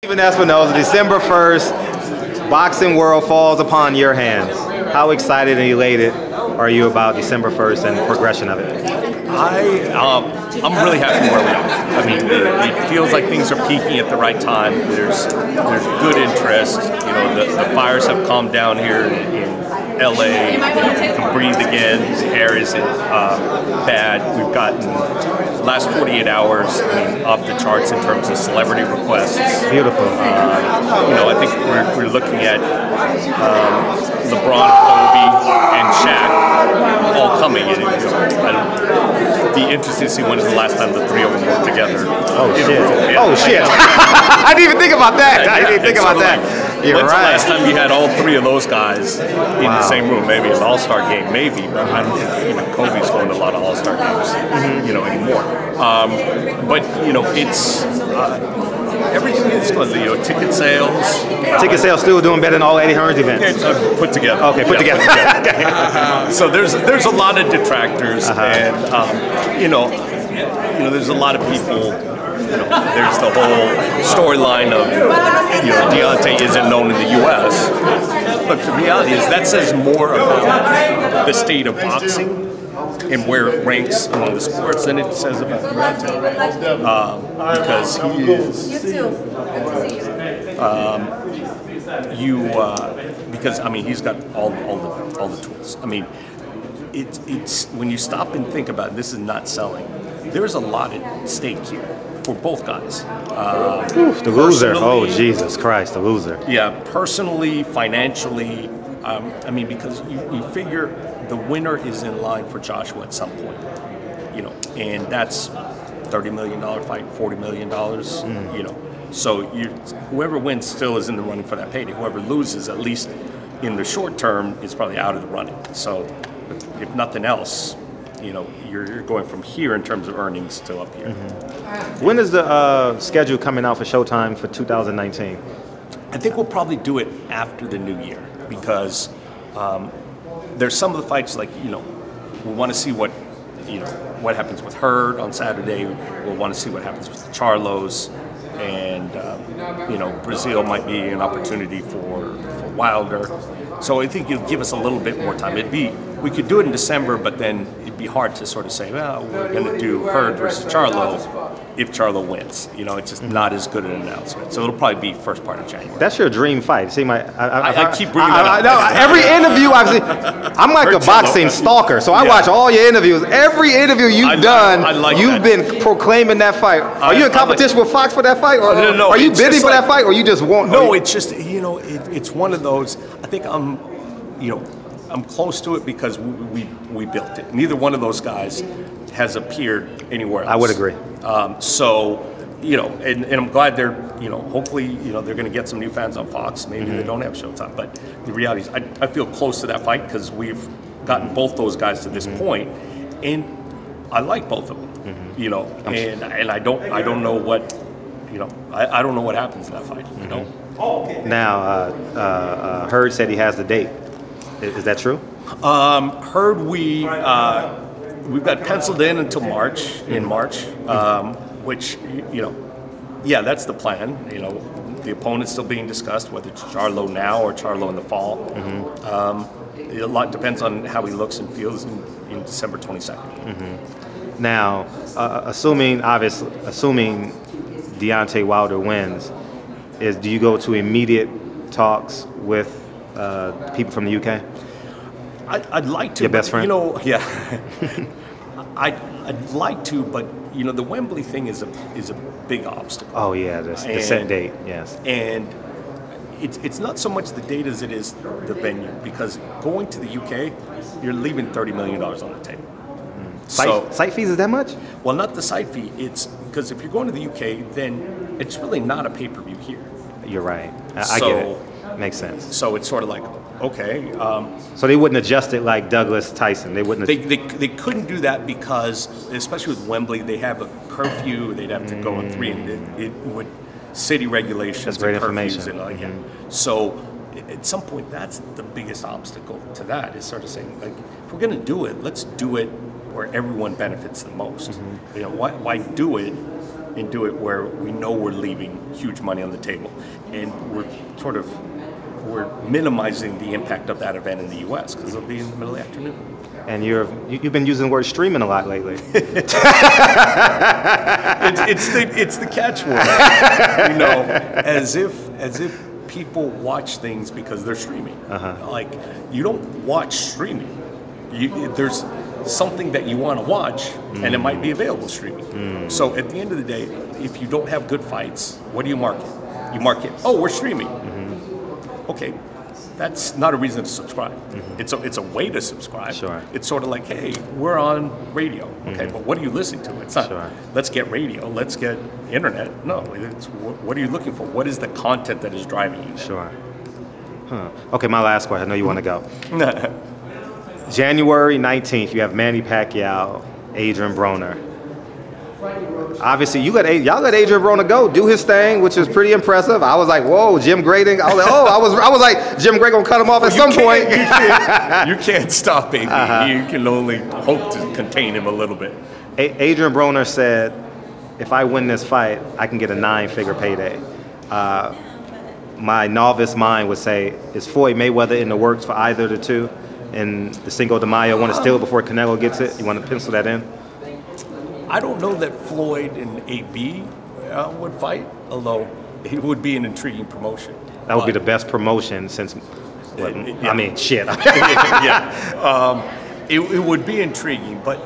Even Espinoza, December 1st, boxing world falls upon your hands. How excited and elated are you about December 1st and progression of it? I'm really happy where we are. I mean, it feels like things are peaking at the right time. There's good interest. You know, the fires have calmed down here in LA. You can breathe again. The air isn't bad. We've gotten the last 48 hours, I mean, off the charts in terms of celebrity requests. Beautiful. You know, I think we're looking at LeBron, Kobe, and Shaq all coming in. It'd be interesting to see when is the last time the three of them were together. Oh shit! Oh shit! I didn't even think about that. I didn't even think about that. You're when's right. the last time you had all three of those guys in the same room? Maybe an all-star game, maybe, but I don't think, you know, Kobe's going to a lot of all-star games, you know, anymore. But you know, it's everything is good. You know, ticket sales. Ticket sales still doing better than all Eddie Hearn's events. It's put together. Okay, put together. Okay. So there's a lot of detractors, and you know, there's a lot of people. You know, there's the whole storyline of, you know, Deontay isn't known in the U.S. But the reality is that says more about the state of boxing and where it ranks among the sports than it says about Deontay. Because he is, because I mean he's got all the tools. I mean, it's when you stop and think about it, this is not selling. There's a lot at stake here for both guys. The loser. Oh, Jesus Christ, the loser. Yeah, personally, financially, I mean, because you figure the winner is in line for Joshua at some point, you know, and that's $30 million fight, $40 million, you know. So whoever wins still is in the running for that payday. Whoever loses, at least in the short term, is probably out of the running. So if nothing else, you know, you're going from here in terms of earnings to up here. When is the schedule coming out for Showtime for 2019? I think we'll probably do it after the new year because there's some of the fights, like, you know, we want to see what happens with Hurd on Saturday. We'll want to see what happens with the Charlos, and you know, Brazil might be an opportunity for Wilder. So I think it'll give us a little bit more time. We could do it in December, but then it'd be hard to sort of say, well, we're going to do Hurd versus Charlo if Charlo wins. You know, it's just not as good an announcement. So it'll probably be first part of January. That's your dream fight. See, I keep bringing that up. No, every interview I've seen, I'm like a boxing stalker, so I watch all your interviews. Every interview you've done, you've been proclaiming that fight. Are you in competition with Fox for that fight? Or no, are you bidding for that fight, or you just want? No, it's just, you know, it's one of those. I think I'm close to it because we built it. Neither one of those guys has appeared anywhere else. I would agree. So, you know, and I'm glad they're, you know, hopefully, you know, they're going to get some new fans on Fox. Maybe they don't have Showtime, but the reality is I feel close to that fight because we've gotten both those guys to this point, and I like both of them, you know, and I don't know what, you know, I don't know what happens in that fight, you know. Now, Hurd said he has the date. Is that true? Hurd, we've got penciled in until March, which, you know, yeah, that's the plan. You know, the opponent's still being discussed, whether it's Charlo now or Charlo in the fall. A lot depends on how he looks and feels in December 22nd. Now, assuming Deontay Wilder wins, do you go to immediate talks with people from the UK? I'd like to. Your best friend? You know, yeah. I'd like to, but you know, the Wembley thing is a big obstacle. Oh yeah, the set date, yes. And it's not so much the date as it is the venue, because going to the UK, you're leaving $30 million on the table. Site fees is that much? Well, not the site fee. It's because if you're going to the UK, then it's really not a pay-per-view here. You're right. I get it. Makes sense. So it's sort of like, okay. So they wouldn't adjust it like Douglas Tyson. They wouldn't. They couldn't do that because, especially with Wembley, they have a curfew. They'd have to go at 3, and it would city regulations. That's great information. And like, So at some point, that's the biggest obstacle to that, is sort of saying, like, if we're going to do it, let's do it where everyone benefits the most. You know, why do it and do it where we know we're leaving huge money on the table, and we're minimizing the impact of that event in the U.S. because it'll be in the middle of the afternoon. And you've been using the word streaming a lot lately. it's the catchword, you know, as if people watch things because they're streaming. Like, you don't watch streaming. There's something that you want to watch, and it might be available streaming. So at the end of the day, if you don't have good fights, what do you market? You market, oh, we're streaming. Okay, that's not a reason to subscribe. It's a way to subscribe. Sure. It's sort of like, hey, we're on radio. Okay, but what are you listening to? It's not, let's get radio, let's get internet. No, it's what are you looking for? What is the content that is driving you? Sure. Okay, my last question. I know you want to go. January 19th, you have Manny Pacquiao, Adrian Broner. Obviously, y'all let Adrian Broner go, do his thing, which is pretty impressive. I was like, whoa, Jim grading. I was like, I was like, Jim Gray gonna cut him off at some point. You can't stop him. You can only hope to contain him a little bit. Adrian Broner said, if I win this fight, I can get a 9-figure payday. My novice mind would say, is Floyd Mayweather in the works for either of the two? And the Cinco de Mayo, want to steal it before Canelo gets it? You want to pencil that in? I don't know that Floyd and AB would fight, although it would be an intriguing promotion. That would be the best promotion since, I mean, shit. It would be intriguing, but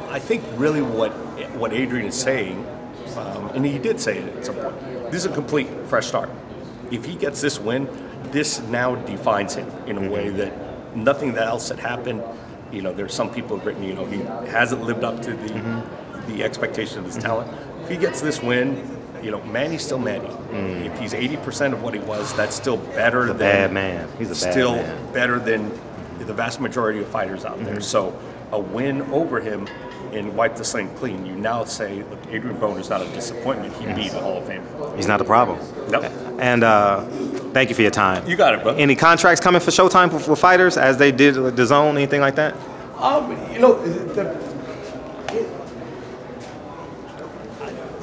I think really what Adrian is saying, and he did say it at some point, this is a complete fresh start. If he gets this win, this now defines him in a way that nothing else had happened. You know, there's some people have written, you know, he hasn't lived up to the expectation of his talent. If he gets this win, you know, Manny's still Manny. If he's 80% of what he was, that's still better than bad man. He's a still bad man. Better than the vast majority of fighters out there. So a win over him and wipe the slate clean. You now say, look, Adrian Broner's not a disappointment. He beat the Hall of Famer. He's not the problem. Nope. And thank you for your time. You got it, bro. Any contracts coming for Showtime for fighters as they did with DAZN, anything like that?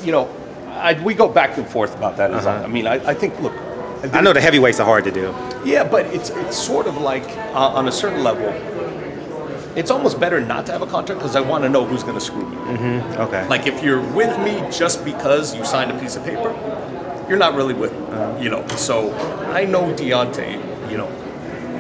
You know, we go back and forth about that. I mean, I think, look. I know the heavyweights are hard to do. Yeah, but it's sort of like, on a certain level, it's almost better not to have a contract because I want to know who's going to screw me. Okay. Like, if you're with me just because you signed a piece of paper, you're not really with me, you know. So I know Deontay, you know,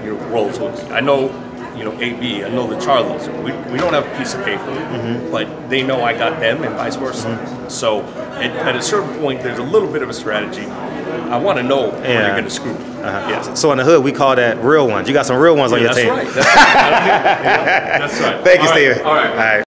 your roles with me. I know, you know, AB, I know the Charlos. We don't have a piece of paper, but they know I got them and vice versa. So at a certain point, there's a little bit of a strategy. I want to know when you're going to screw me. Yes. So in the hood, we call that real ones. You got some real ones on your team. That's right. That's right. Thank you, Steven. All right.